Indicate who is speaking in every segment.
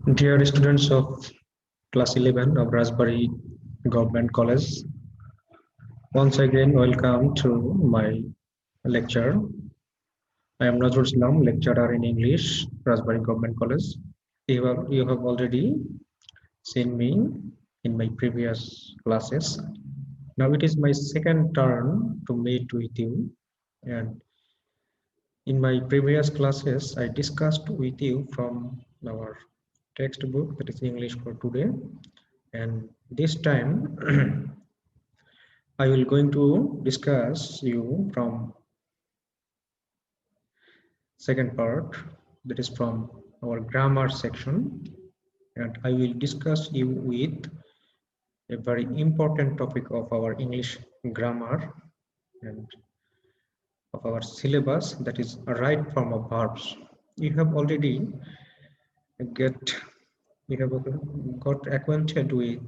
Speaker 1: Dear students of class 11 of Rajbari Government College, once again welcome to my lecture. I am Nazrul Islam, lecturer in English, Rajbari Government College. You have already seen me in my previous classes. Now it is my second turn to meet with you, and in my previous classes I discussed with you from our textbook, that is English for today, and this time I will going to discuss you from second part, that is from our grammar section, and I will discuss you with a very important topic of our English grammar and of our syllabus, that is a right form of verbs. You have already get you have got acquainted with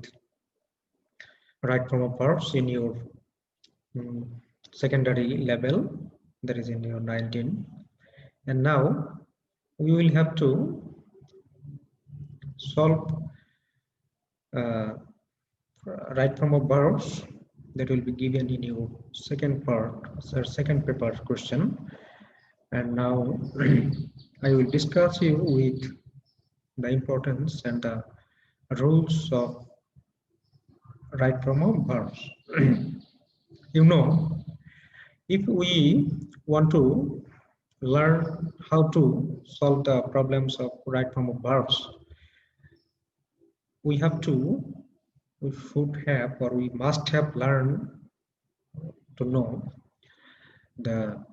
Speaker 1: right form of verbs in your mm, secondary level, that is in your 19, and now we will have to solve uh, right from of verbs that will be given in your second part, so second paper question. And now I will discuss you with the importance and the rules of right from of verbs. You know, if we want to learn how to solve the problems of right from of verbs, we have to we should have or we must have learned to know the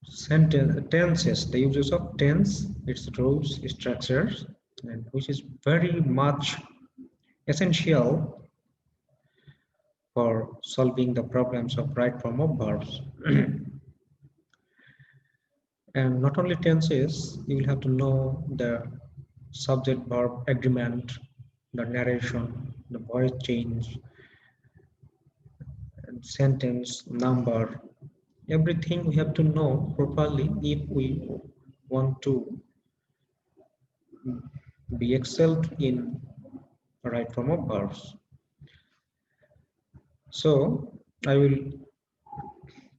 Speaker 1: sentence tenses, the uses of tense, its rules, structures, and which is very much essential for solving the problems of right form of verbs. And not only tenses, you will have to know the subject verb agreement, the narration, the voice change, and sentence number. Everything we have to know properly if we want to be excelled in right form of verbs. So I will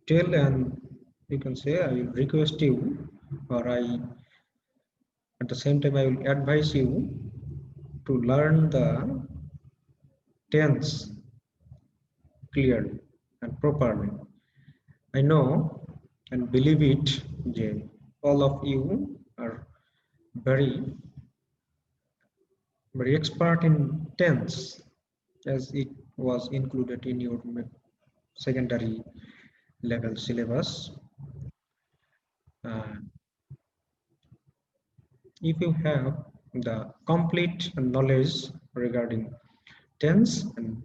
Speaker 1: tell, and you can say I will request you, or I at the same time I will advise you to learn the tense clearly and properly. I know and believe it, Jay, all of you are very very expert in tense, as it was included in your secondary level syllabus. Uh, if you have the complete knowledge regarding tense, and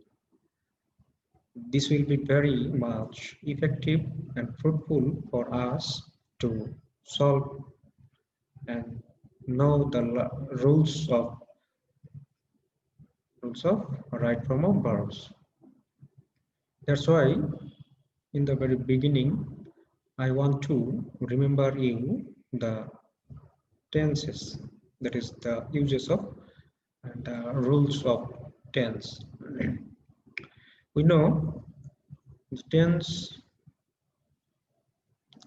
Speaker 1: this will be very much effective and fruitful for us to solve and know the rules of right form of verbs. That's why in the very beginning I want to remember you the tenses, that is the uses of and the rules of tense. We know the tense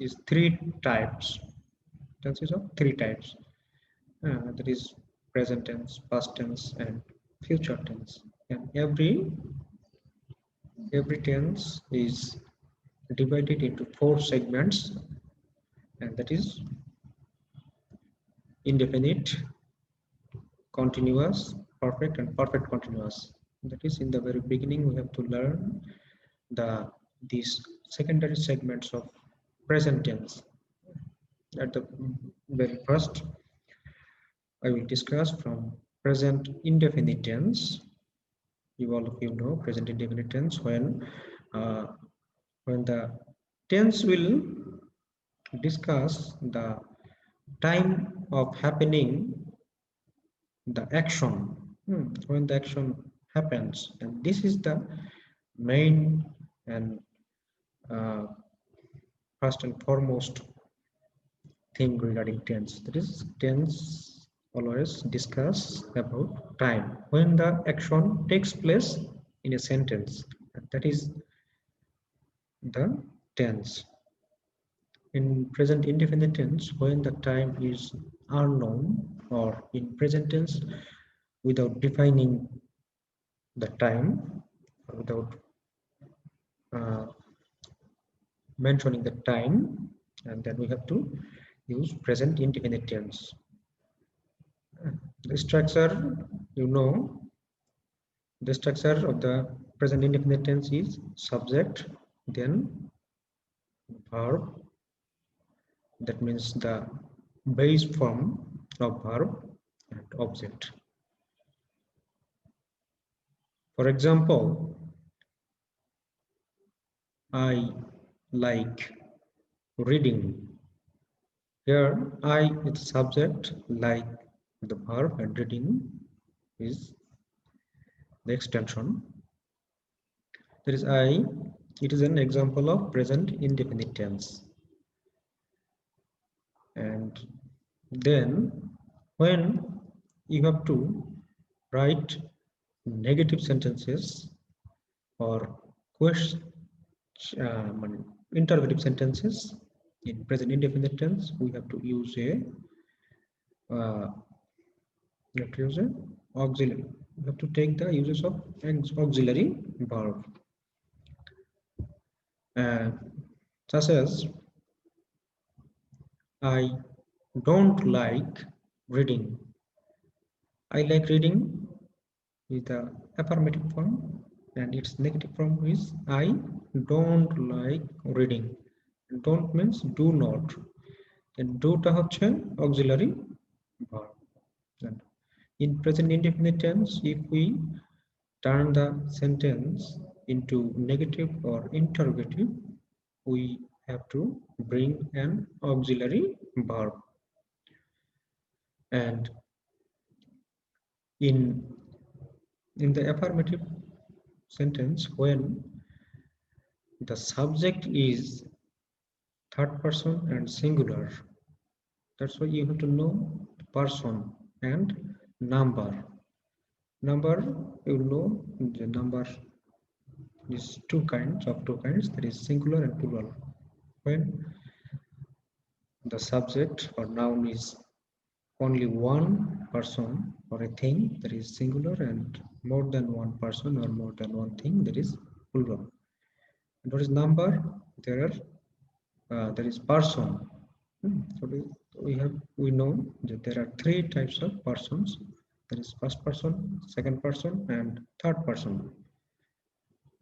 Speaker 1: is three types. Tense is of three types. That is present tense, past tense, and future tense. And every tense is divided into four segments, and that is indefinite, continuous, perfect, and perfect continuous. That is, in the very beginning we have to learn these secondary segments of present tense. At the very first, I will discuss from present indefinite tense. You all of you know present indefinite tense uh, when the tense will discuss the time of happening the action, when the action happens, and this is the main and uh, first and foremost thing regarding tense. That is, tense always discuss about time when the action takes place in a sentence. That is the tense. In present indefinite tense, when the time is unknown, or in present tense without defining the time, or without uh, mentioning the time, and then we have to use present indefinite tense. The structure, you know, the structure of the present indefinite tense is subject, then verb, that means the base form of verb, and object. For example, I like reading. Here, I is subject, like the verb, and reading is the extension. There is I. It is an example of present indefinite tense. And then, when you have to write negative sentences or question, interrogative sentences in present indefinite tense, we have to use a auxiliary. We have to take the uses of auxiliary verb, such as I don't like reading. I like reading is the affirmative form, and its negative form is I don't like reading. Don't means do not. And do টা হচ্ছে auxiliary verb. And in present indefinite tense, if we turn the sentence into negative or interrogative, we have to bring an auxiliary verb. And in the affirmative sentence, when the subject is third person and singular, that's why you have to know person and number. Number, you know, the number is two kinds, that is singular and plural. When the subject or noun is only one person or a thing, that is singular, and more than one person or more than one thing, that is plural. And what is number? There is person. So we know that there are three types of persons. There is first person, second person, and third person.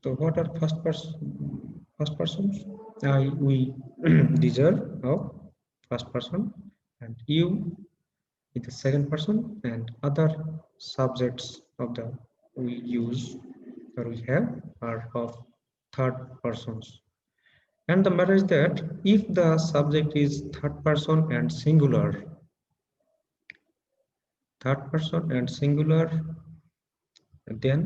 Speaker 1: So what are first persons? We deserve of first person, and you is the second person, and other subjects of the we use or we have are of third persons. And the matter is that if the subject is third person and singular, then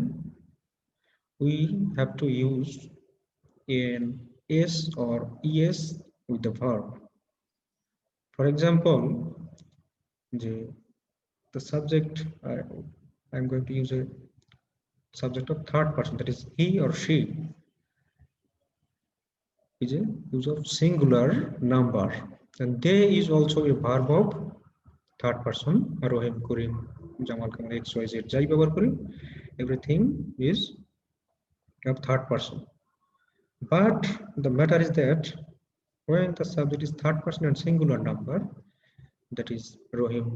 Speaker 1: we have to use an s or es with the verb. For example, the subject, I'm going to use a subject of third person, that is he or she, is a use of singular number, and they is also a verb of third person. Rohim, Kurim, Jamal, XYZ, Jai ব্যবহার করি, everything is of third person. But the matter is that when the subject is third person and singular number, that is Rohim,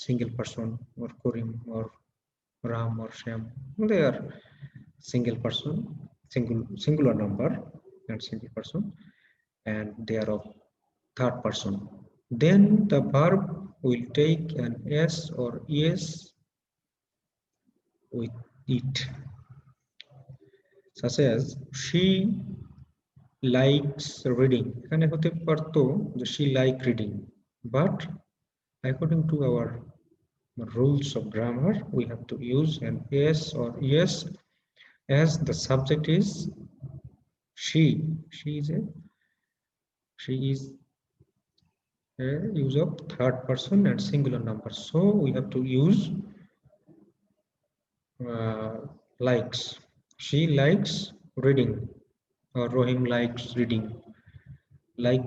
Speaker 1: single person, or Kurim, or Ram, or Shyam, they are single person, singular number and single person, and they are of third person. Then the verb will take an s or es with it, such as she likes reading. এখানে হতে পারতো যে she like reading, but according to our rules of grammar, we have to use an s or es as the subject is she. She is use of third person and singular number. So we have to use likes. She likes reading, or Rohim likes reading. Like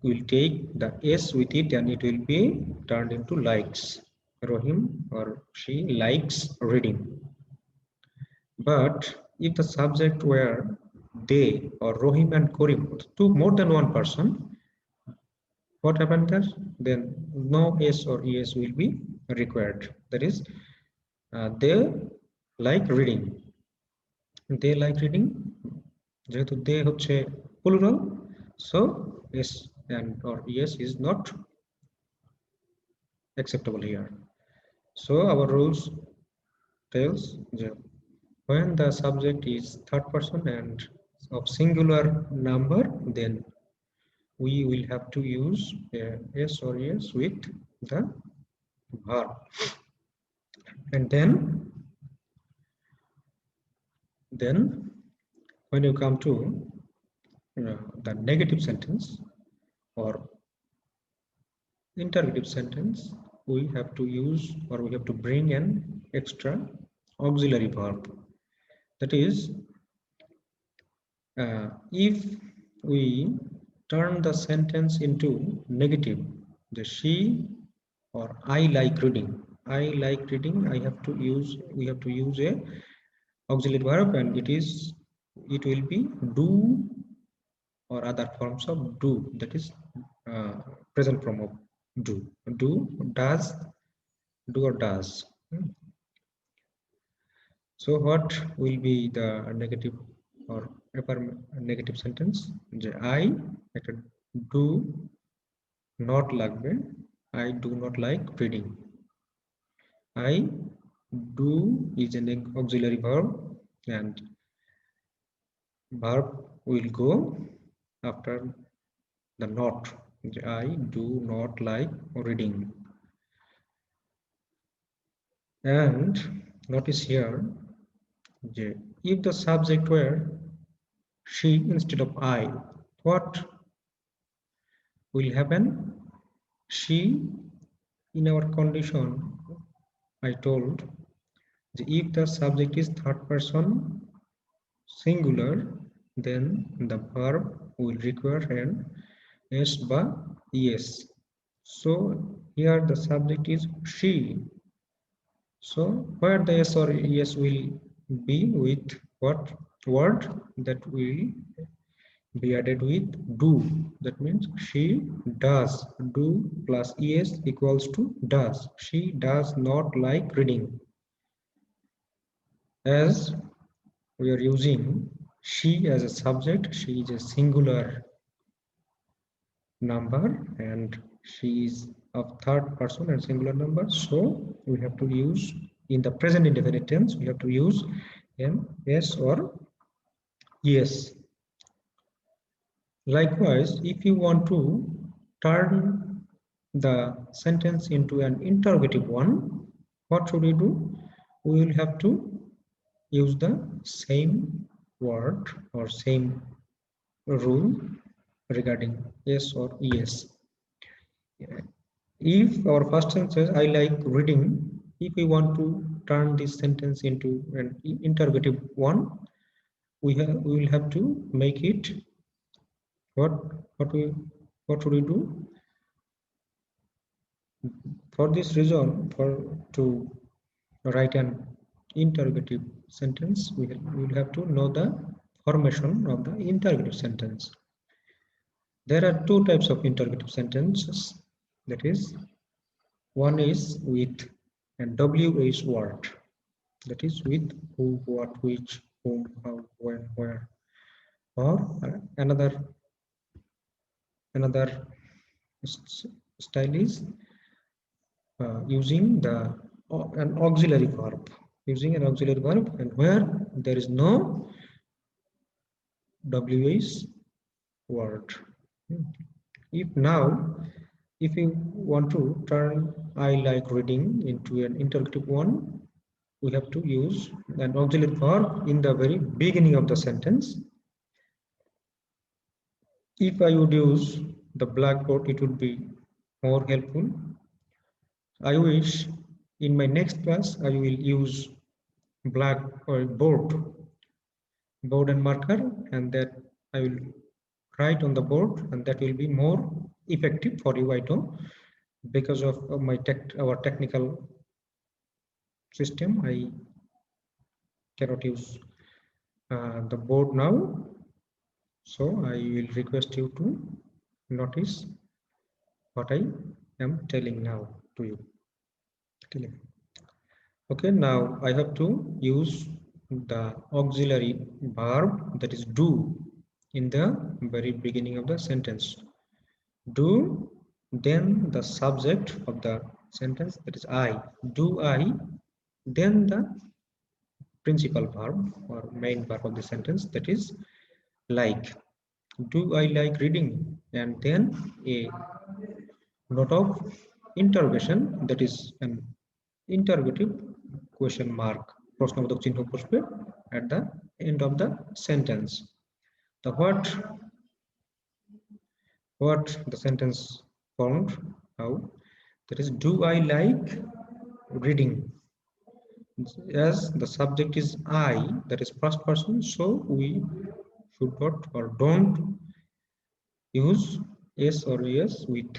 Speaker 1: will take the s with it and it will be turned into likes. Rohim or she likes reading. But if the subject were they or Rohim and Korim, two more than one person, what happened there? Then no s or es will be required. That is, they like reading. They like reading. যেহেতু they হচ্ছে plural, so s and or es is not acceptable here. So our rules tells that when the subject is third person and of singular number, then we will have to use s or es with the verb. And then when you come to the negative sentence or interrogative sentence, we have to use or we have to bring an extra auxiliary verb. That is, if we turn the sentence into negative, the she or I like reading, I like reading, we have to use a auxiliary verb, and it will be do or other forms of do, that is present form of do, does, do or does. So what will be the negative or negative sentence? I do not like I do not like reading. I do is an auxiliary verb, and verb will go after the not. I do not like reading. And notice here, if the subject were she instead of I, what will happen? She, in our condition, I told, if the subject is third person singular, then the verb will require an s by es. So here the subject is she. So where the s or es will be with what word? That will be added with do. That means she does. Do plus es equals to does. She does not like reading. As we are using she as a subject, she is a singular number and she is of third person and singular number, so we have to use in the present indefinite tense, we have to use an s or es. Likewise, if you want to turn the sentence into an interrogative one, what should we do? We will have to use the same word or same rule regarding yes or yes. If our first sentence says I like reading, if we want to turn this sentence into an interrogative one, we will have to make it what should we do? For this reason, to write an interrogative sentence, we will have to know the formation of the interrogative sentence. There are two types of interrogative sentences. That is, one is with a WH word. That is with who, what, which, whom, how, when, where. Or another style is using an auxiliary verb. Using an auxiliary verb, and where there is no WH word. If you want to turn I like reading into an interrogative one, we have to use an auxiliary verb in the very beginning of the sentence. If I would use the blackboard, it would be more helpful. I wish in my next class I will use black or board and marker, and that I will write on the board, and that will be more effective for you, I know, because of our technical system. I cannot use the board now, so I will request you to notice what I am telling now to you. Okay, now I have to use the auxiliary verb, that is do, in the very beginning of the sentence. Do, then the subject of the sentence, that is I. Do I, then the principal verb or main verb of the sentence, that is like. Do I like reading? And then a note of interrogation, that is an interrogative question mark, প্রশ্নবোধক চিহ্ন বসবে at the end of the sentence. The what the sentence formed, how, that is, do I like reading? As the subject is I, that is first person, so we should not or don't use s or yes with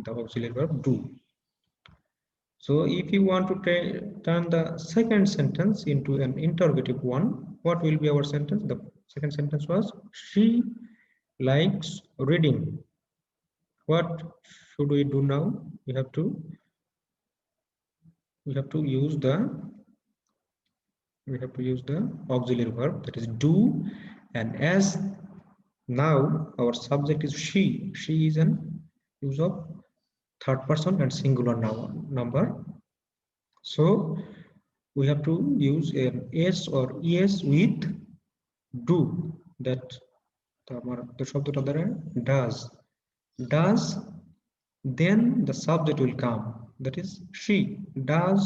Speaker 1: the auxiliary verb do. So if you want to turn the second sentence into an interrogative one, what will be our sentence? The second sentence was, she likes reading. What should we do now? We have to use the auxiliary verb, that is do, and as now our subject is she is an use of third person and singular number, so we have to use an s or es with do, that the শব্দটা দ্বারা does, then the subject will come, that is she. Does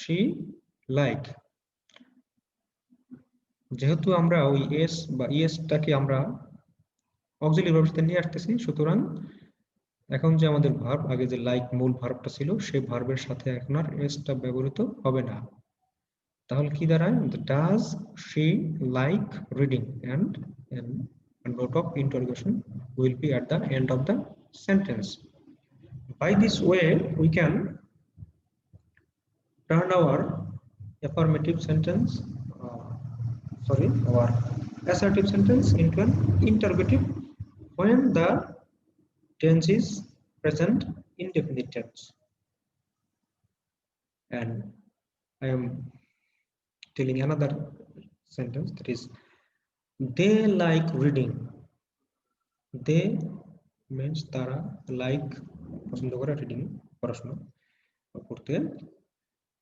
Speaker 1: she like? যেহেতু আমরা ওই S বা ইএসটাকে আমরা auxiliary ভার্বের সাথে নিয়ে আসতেছি, সুতরাং এখন যে আমাদের ভার্ব, আগে যে লাইক মূল ভার্বটা ছিল, সেই ভার্বের সাথে এখন আর এসটা ব্যবহৃত হবে না। তাহলে কি দাঁড়ায়? Does she like reading, and a note of interrogation will be at the end of the sentence. By this way we can turn our affirmative sentence, our assertive sentence into an interrogative when the tense is present indefinite tense. And I am telling another sentence, that is, they like reading. They means tara like পছন্দ করে reading, পড়াশোনা করতে।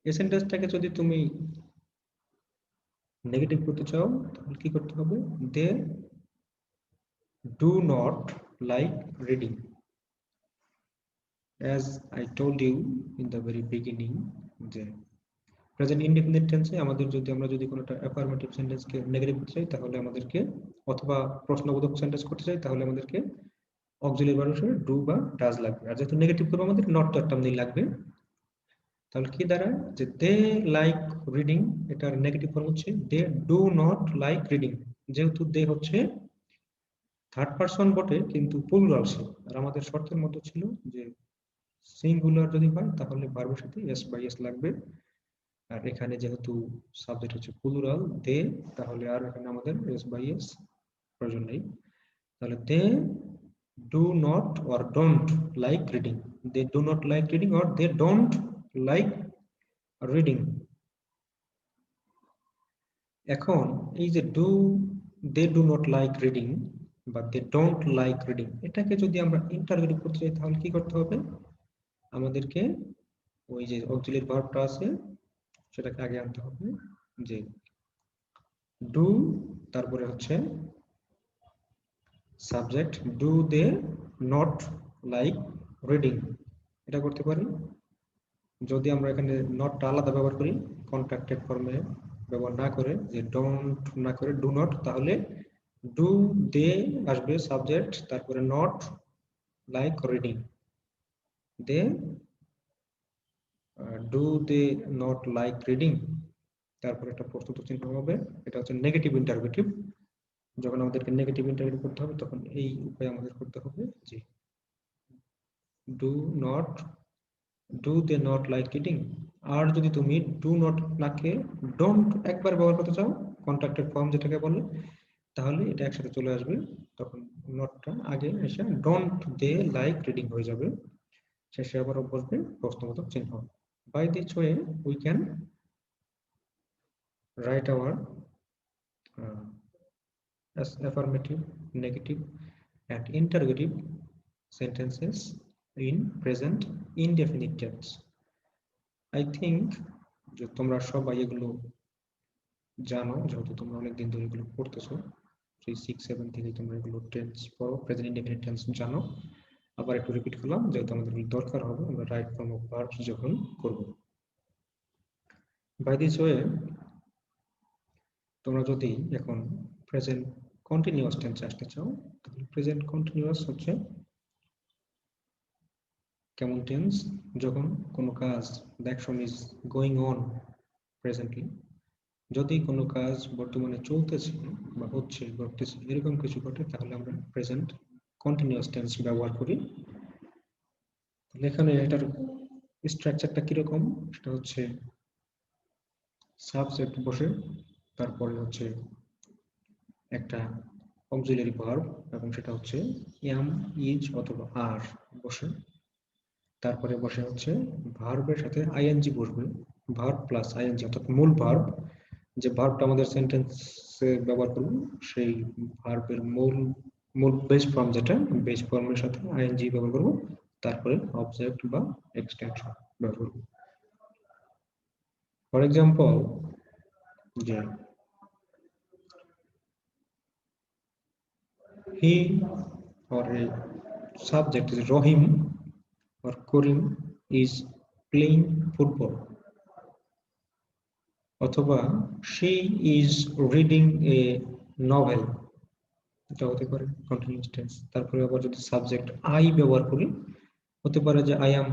Speaker 1: এই সেন্টেন্সটাকে যদি তুমি negative করতে চাও তাহলে কি করতে হবে? They do not like reading. As I told you in the very beginning, যে প্রেজেন্ট ইনডিফিনিট টেন্সে আমরা যদি কোনো একটা অ্যাফার্মেটিভ সেন্টেন্সকে নেগেটিভ করতে চাই, তাহলে আমাদেরকে, অথবা প্রশ্নবোধক সেন্টেন্স করতে চাই, তাহলে আমাদেরকে অক্সিলারি ভার্ব হিসেবে ডু বা ডাজ লাগবে। আর যেহেতু নেগেটিভ করবো, আমাদের নট তো একটা নেই লাগবে। তাহলে কি দাঁড়ায়? যে দে লাইক রিডিং, এটার নেগেটিভ ফর্ম হচ্ছে they do not like reading. যেহেতু দে হচ্ছে থার্ড পারসন বটে, কিন্তু প্লুরাল ছিল, আর আমাদের শর্তের মধ্যে ছিল যে সিঙ্গুলার যদি হয় তাহলে ভার্বের সাথে এস বাই এস লাগবে। আর এখানে যেহেতু সাবজেক্ট হচ্ছে প্লুরাল দে, তাহলে আর এখানে আমাদের এস বাই এস প্রয়োজন নেই। তাহলে they do not or don't like reading. They do not like reading or they don't like reading. এখন এই যে they do not like reading বা দে ডোন্ট লাইক রিডিং, এটাকে যদি আমরা ইন্টারোগেটিভ করতে চাই তাহলে কি করতে হবে? আমাদেরকে ওই যে অক্সিলারি ভার্বটা আছে সেটাকে আগে আনতে হবে, যে ডু, তারপরে হচ্ছে subject, do they not like reading. এটা করতে পারি যদি আমরা এখানে নটটা আলাদা ব্যবহার করি, কন্ট্রাক্টেড ফর্মে ব্যবহার না করে, যে ডোন্ট না করে ডু নট, তাহলে ডু দে আসবে সাবজেক্ট, তারপরে not like reading? They do they not like reading? তারপর একটা প্রশ্নবোধক চিহ্ন হবে, এটা হচ্ছে নেগেটিভ ইন্টারোগেটিভ। যখন আমাদেরকে নেগেটিভ ইন্টারোগেটিভ করতে হবে তখন এই উপায় আমাদের করতে হবে যে do they not like reading. আর যদি তুমি ডু নট নাকে ডোন্ট একবার ব্যবহার করতে চাও, কন্ট্রাক্টেড ফর্ম যেটাকে বলে, তাহলে এটা একসাথে চলে আসবে। তখন নটটা আগে এসে ডোন্ট দে লাইক রিডিং হয়ে যাবে, শেষে আবার বসবে প্রশ্নবোধক চিহ্ন। By this way we can write our as affirmative, negative and interrogative sentences in present indefinite tense. I think যে তোমরা সবাই এগুলো জানো, যেহেতু তোমরা অনেকদিন ধরে এগুলো পড়তেছো, 3, 6, 7 থেকে তোমরা এগুলো টেন্স পড়ো, প্রেজেন্ট ইনডেফিনিট টেন্স জানো। আবার একটু রিপিট করলাম যেহেতু আমাদের দরকার হবে আমরা রাইট ফর্ম অফ ভার্বস যখন করব। বাই দিস ওয়ে তোমরা যদি এখন প্রেজেন্ট কন্টিনিউয়াস টেন্সে আসতে চাও, তাহলে প্রেজেন্ট কন্টিনিউয়াস হচ্ছে কেমন টেন্স? যখন কোনো কাজ, the action is going on presently, যদি কোনো কাজ বর্তমানে চলতেছে বা হচ্ছে, ঘটতেছে, এরকম কিছু ঘটে, তাহলে আমরা প্রেজেন্ট কন্টিনিউয়াস টেন্স ব্যবহার করি। তাহলে এখানে এটার স্ট্রাকচারটা কিরকম? সেটা হচ্ছে সাবজেক্ট বসে, তারপরে হচ্ছে একটা অক্সিলারি ভার্ব, এবং সেটা হচ্ছে এম, ইজ অথবা আর বসে, তারপরে বসে হচ্ছে ভার্বের সাথে আইএনজি বসবে, ভার্ব প্লাস আইএনজি, অর্থাৎ মূল ভার্ব, যে ভার্বটা আমাদের সেন্টেন্সে ব্যবহার করব সেই ভার্বের মূল বেস ফর্ম, যেটা বেস ফর্মের সাথে আইএনজি ব্যবহার করব, তারপরে অবজেক্ট বা এক্সটেনশন ব্যবহার করব। ফর এক্সাম্পল, যে he or a subject is Rohim or Karim is playing football, অথবা she is reading a novel, এটা হতে পারে কন্টিনিউয়াস টেন্স। তারপরে আবার যদি সাবজেক্ট আই ব্যবহার করি, হতে পারে যে I am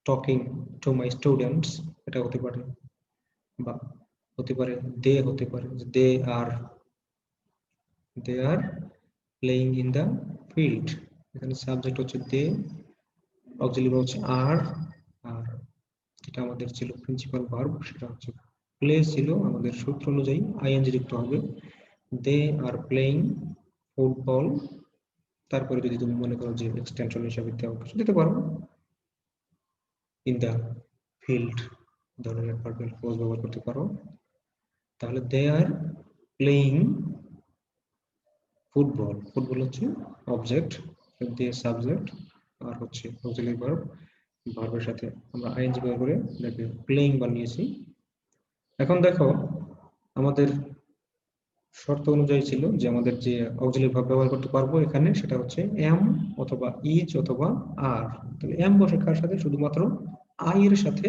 Speaker 1: talking to my students, এটা হতে পারে, বা হতে পারে দে, হতে পারে they are playing in the field, এখানে সাবজেক্ট হচ্ছে দে, অক্সিলারি হচ্ছে আর যেটা আমাদের ছিল প্রিন্সিপাল ভার্ব সেটা হচ্ছে প্লে ছিল, আমাদের সূত্র অনুযায়ী আইএনজি যুক্ত হবে, দে আর প্লেইং ফুটবল। তারপরে যদি তুমি মনে করো যে এক্সটেনশন হিসাবে দেওয়া কিছু দিতে পারো, ইন দ্য ফিল্ড ধরনের ভার্বাল ক্লজ ব্যবহার করতে পারো। তাহলে দে আর প্লেইং ফুটবল, ফুটবল হচ্ছে অবজেক্ট, দে সাবজেক্ট, আর হচ্ছে অক্সিলারি ভার্ব, ভার্বের সাথে আমরা আইএনজি ব্যবহার করে দেখবে প্লেইং বানিয়েছি। এখন দেখো আমাদের শর্ত অনুযায়ী ছিল যে আমাদের যে অক্সিলারি ভার্ব ব্যবহার করতে পারবো এখানে, সেটা হচ্ছে এম অথবা ইজ অথবা আর। তাহলে এম বসে কার সাথে? শুধুমাত্র আই এর সাথে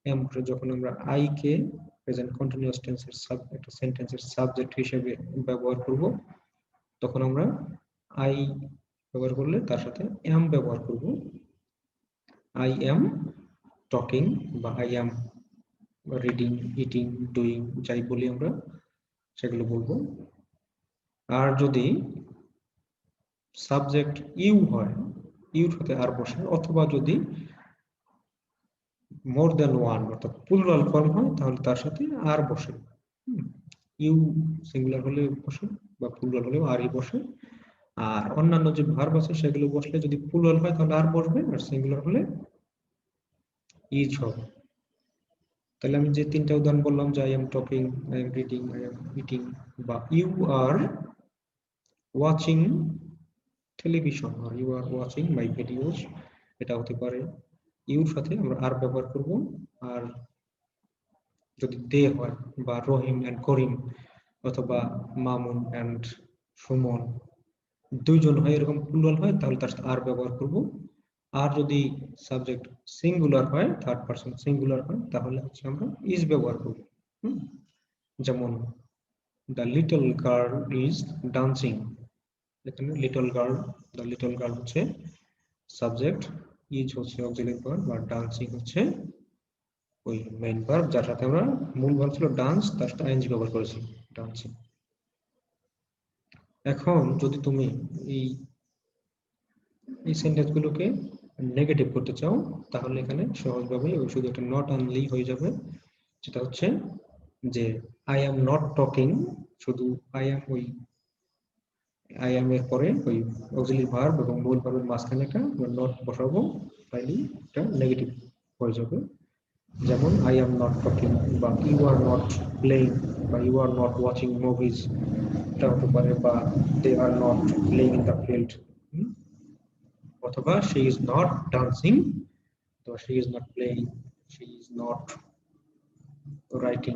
Speaker 1: এম বসে। যখন আমরা আই কে প্রেজেন্ট কন্টিনিউয়াস টেন্সের একটা সেন্টেন্সের সাবজেক্ট হিসেবে ব্যবহার করব, তখন আমরা আই ব্যবহার করলে তার সাথে এম ব্যবহার করব। আই এম টকিং বা I am reading, eating, doing, যাই বলি আমরা সেগুলো বলবো। আর যদি সাবজেক্ট ইউ হয়, ইউর সাথে আর বসে, অথবা যদি মোর দেন ওয়ান অর্থাৎ প্লুরাল ফর্ম হয়, তাহলে তার সাথে আর বসে। ইউ সিঙ্গুলার হলে বসে বা প্লুরাল হলেও আরই বসে। আর অন্যান্য যে ভার্ব আছে সেগুলো বসলে যদি প্লুরাল হয় তাহলে আর বসবে, আর সিঙ্গুলার হলে ইজ হবে। তাহলে আমি যে তিনটা উদাহরণ বললাম, যে I am talking, I am reading, I am eating, বা ইউ আর ওয়াচিং টেলিভিশন আর you are watching my videos, এটা হতে পারে ইউর সাথে আমরা আর ব্যবহার করব। আর যদি দে হয় বা রহিম এন্ড করিম অথবা মামুন এন্ড সুমন দুইজন হয়, এরকম প্লুরাল হয়, তাহলে তার সাথে আর ব্যবহার করব। আর যদি সাবজেক্ট সিঙ্গুলার হয়, থার্ড পারসন সিঙ্গুলার হয়, তাহলে হচ্ছে আমরা ইজ ব্যবহার করব। যেমন the little girl is dancing, এখানে little girl, the little girl হচ্ছে সাবজেক্ট, ইজ হচ্ছে অক্সিলারি ভার্ব, আর ডান্সিং হচ্ছে ওই মেইন ভার্ব, যার সাথে আমরা মূল ভার্ব ছিল ডান্স, তার সাথে আইএনজি ব্যবহার করেছি, ডান্সিং। এখন যদি তুমি এই এই সেন্টেন্সগুলোকে নেগেটিভ করতে চাও, তাহলে এখানে সহজভাবে ওই শুধু একটা নট অনলি হয়ে যাবে, যেটা হচ্ছে যে আই এম নট টকিং, শুধু আই এম এর পরে ওই অক্সিলারি ভার্ব এবং মূল ভার্বের মাঝখানে একটা নট বসাবো, তাইলে এটা নেগেটিভ হয়ে যাবে। যেমন আই এম নট টকিং, বা ইউ আর নট প্লেইং, বা you are not watching movies, এটা হতে পারে, বা they are not playing in the field, অথবা শি ইজ নট ডান্সিং, অথবা she is not playing, she is not writing,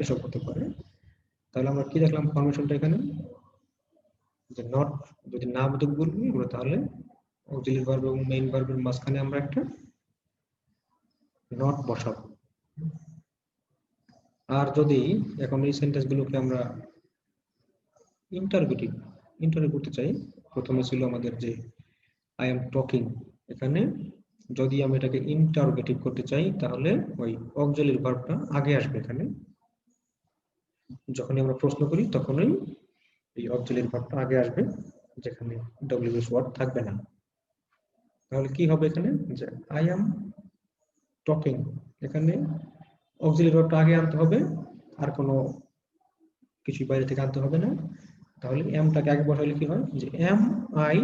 Speaker 1: এসব হতে পারে। তাহলে আমরা কি দেখলাম ফরমেশনটা এখানে, যে নট যদি না বোধক বলবি আমরা, তাহলে অক্সিলারি ভার্ব এবং মেইন ভার্বের মাঝখানে আমরা একটা নট বসাবো। আর যদি এখন এই সেন্টেন্সগুলোকে আমরা ইন্টারভিউ করতে চাই, প্রথমে ছিল আমাদের যে আই এম টকিং, এখানে যদি আমি এটাকে ইন্টারোগেটিভ করতে চাই, তাহলে ওই অক্সিলারি ভার্বটা আগে আসবে। এখানে যখনই আমরা প্রশ্ন করি তখনই এই অক্সিলারি ভার্বটা আগে আসবে, যেখানে ডব্লিউএস ওয়ার্ড থাকবে না। তাহলে কি হবে এখানে, যে আই এম টকিং, এখানে অক্সিলারি ভার্বটা আগে আনতে হবে, আর কোনো কিছু বাইরে থেকে আনতে হবে না। তাহলে এমটাকে আগে বসাইলে কি হয়, যে এম আই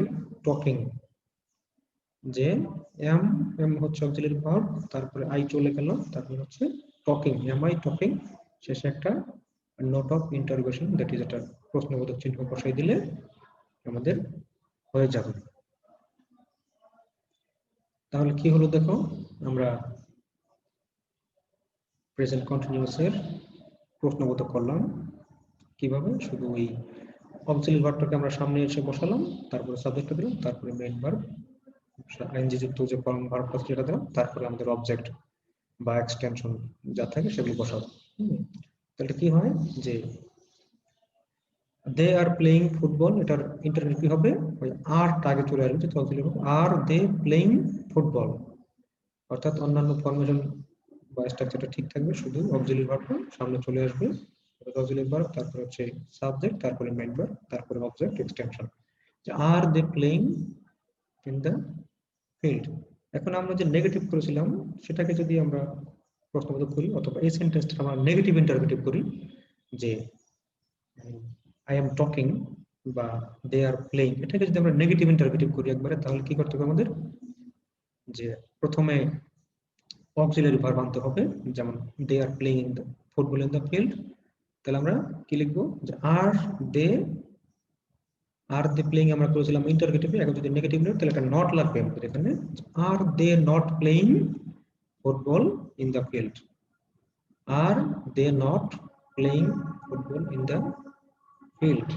Speaker 1: টকিং, যে এম এম হচ্ছে অক্সিলারি ভার্ব, তারপরে আই চলে গেল, তারপরে হচ্ছে টকিং, এম আই টকিং, শেষে একটা note of interrogation, that is একটা প্রশ্নবোধক চিহ্ন বসাই দিলে আমাদের হয়ে যাবে। তাহলে কি হলো দেখো, আমরা প্রেজেন্ট কন্টিনিউয়াস এর প্রশ্নবোধক করলাম কিভাবে, শুধু ওই অক্সিলারি ভার্বটাকে আমরা সামনে এসে বসালাম, তারপরে সাবজেক্টটা দিলাম, তারপরে মেইন ভার্ব আইএনজি যুক্ত যে ফর্ম ভার্বটা সেটা দিলাম, তারপরে আমাদের অবজেক্ট বা এক্সটেনশন যা থাকে সেগুলো বসাবো। তাহলে কি হয়, যে দে আর প্লেইং ফুটবল, এটার ইন্টারনেট কি হবে, ওই আর আগে চলে আসবে, যে auxiliary verb are they playing football, অর্থাৎ অন্যান্য ফরমেশন বা স্ট্রাকচারটা ঠিক থাকবে, শুধু অক্সিলারি ভার্বটা সামনে চলে আসবে, অক্সিলারি ভার্ব, তারপর হচ্ছে সাবজেক্ট, তারপরে মেইন ভার্ব, তারপরে অবজেক্ট এক্সটেনশন, যে are they playing in the field. এখন আমরা যে নেগেটিভ করেছিলাম সেটাকে যদি আমরা প্রশ্নবোধক করি, অথবা এই সেন্টেন্সটা আমরা নেগেটিভ ইন্টারপ্রেটিভ করি, যে আই এম টকিং বা দে আর প্লেইং, এটাকে যদি আমরা নেগেটিভ ইন্টারপ্রেটিভ করি একবারে, তাহলে কি করতে হবে আমাদের, যে প্রথমে অক্সিলারি ভার্ব আনতে হবে, যেমন they are playing in the football in the field. তাহলে আমরা কি লিখবো, যে আর দে প্লেইং আমরা করেছিলাম ইন্টারগেটিভে, এখন যদি নেগেটিভ নেই তাহলে একটা নট লাগবে আমাদের এখানে, are they not playing football in the field, are they not playing football in the field.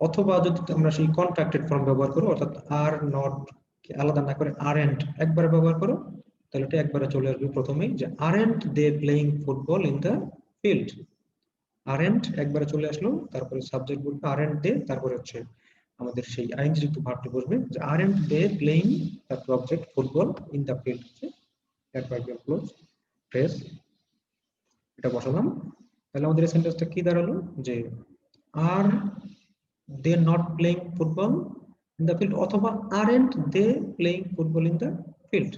Speaker 1: অথবা যদি আমরা সেই কন্ট্রাক্টেড ফর্ম ব্যবহার করো, অর্থাৎ আর নট আলাদা না করে আর এন্ড একবারে ব্যবহার করো, তাহলে এটা একবারে চলে আসবে প্রথমেই, যে aren't they playing football in the field, aren't একবারে চলে আসলো, তারপরে সাবজেক্ট বলবে আরএন্ট দে, তারপরে হচ্ছে আমাদের সেই আইএনজি যুক্ত ভার্বটি বসবে, যে আরএন্ট দে প্লেইং, তারপর object football in the field, adverbial clause phrase, এটা বসালাম। তাহলে আমাদের এই সেন্টেন্সটা কি দাঁড়ালো, যে are they not playing football in the field, অথবা aren't they playing football in the field.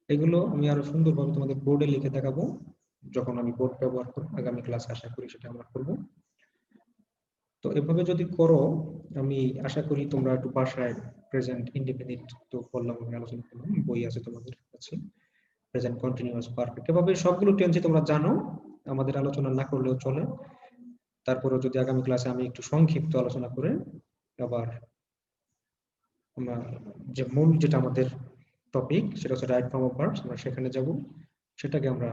Speaker 1: এগুলো আমি আরো সুন্দরভাবে তোমাদের বোর্ডে লিখে দেখাবো, যখন আমি বোর্ড ব্যবহার করবো আগামী ক্লাসে, আশা করি সেটা আমরা করবো। তো এভাবে যদি করো, আমি আশা করি তোমরা একটু বাসায় প্রেজেন্ট ইন্ডিপেন্ডেন্ট, তো বললাম আমি আলোচনা করলাম, বই আছে তোমাদের কাছে, প্রেজেন্ট কন্টিনিউয়াস পারফেক্ট, এভাবে সবগুলো টেন্সই তোমরা জানো, আমাদের আলোচনা না করলেও চলে। তারপরে যদি আগামী ক্লাসে আমি একটু সংক্ষিপ্ত আলোচনা করে আবার আমরা যে মূল যেটা আমাদের টপিক, সেটা হচ্ছে রাইট ফর্ম অফ ভার্বস, আমরা সেখানে যাব, সেটাকে আমরা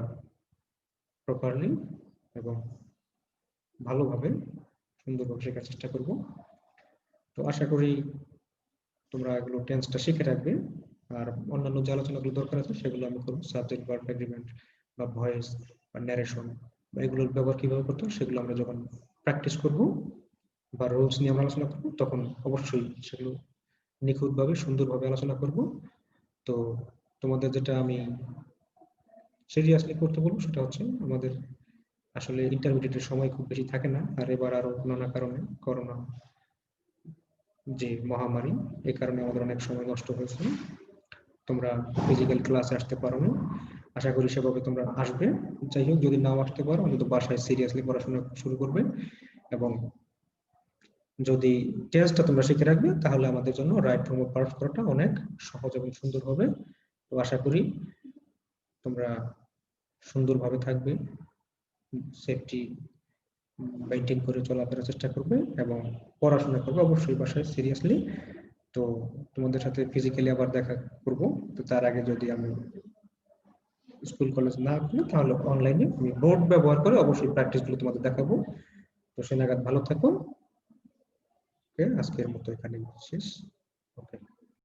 Speaker 1: প্রপারলি এবং ভালোভাবে সুন্দরভাবে শেখার চেষ্টা করব। তো আশা করি তোমরা এগুলো টেন্সটা শিখে রাখবে, আর অন্যান্য যে আলোচনাগুলো দরকার আছে সেগুলো আমি করবো, সাবজেক্ট ভার্ব এগ্রিমেন্ট বা ভয়েস বা ন্যারেশন বা এগুলোর ব্যবহার কিভাবে করতে হয় সেগুলো আমরা যখন প্র্যাকটিস করব, বা রুলস নিয়ে আমরা আলোচনা করবো, তখন অবশ্যই সেগুলো নিখুঁতভাবে সুন্দরভাবে আলোচনা করব। তো তোমাদের যেটা আমি সিরিয়াসলি করতে বলবো সেটা হচ্ছে, আমাদের আসলে ইন্টারমিডিয়েটের সময় খুব বেশি থাকে না, আর এবার আরো নানা কারণে করোনা যে মহামারী, এই কারণে আমাদের অনেক সময় নষ্ট হয়েছে। তোমরা ফিজিক্যাল ক্লাসে আসতে পারো না, আশা করি সেভাবে তোমরা আসবে। যাই হোক, যদি নাও আসতে পারো অন্তত বাসায় সিরিয়াসলি পড়াশোনা শুরু করবে, এবং যদি টেন্সটা তোমরা শিখে রাখবে তাহলে আমাদের জন্য রাইট ফর্ম অফ ভার্বস করাটা অনেক সহজ এবং সুন্দর হবে। তো আশা করি তোমরা সুন্দরভাবে থাকবে, সেফটি মেনটেন করে চলাফেরার চেষ্টা করবে এবং পড়াশোনা করবে অবশ্যই বাসায় সিরিয়াসলি। তো তোমাদের সাথে ফিজিক্যালি আবার দেখা করব। তো তার আগে যদি আমি স্কুল কলেজ না করি তাহলে অনলাইনে আমি বোর্ড ব্যবহার করে অবশ্যই প্র্যাকটিসগুলো তোমাদের দেখাবো। তো সে নাগাদ ভালো থাকো। আজকের মতো এখানে শেষ।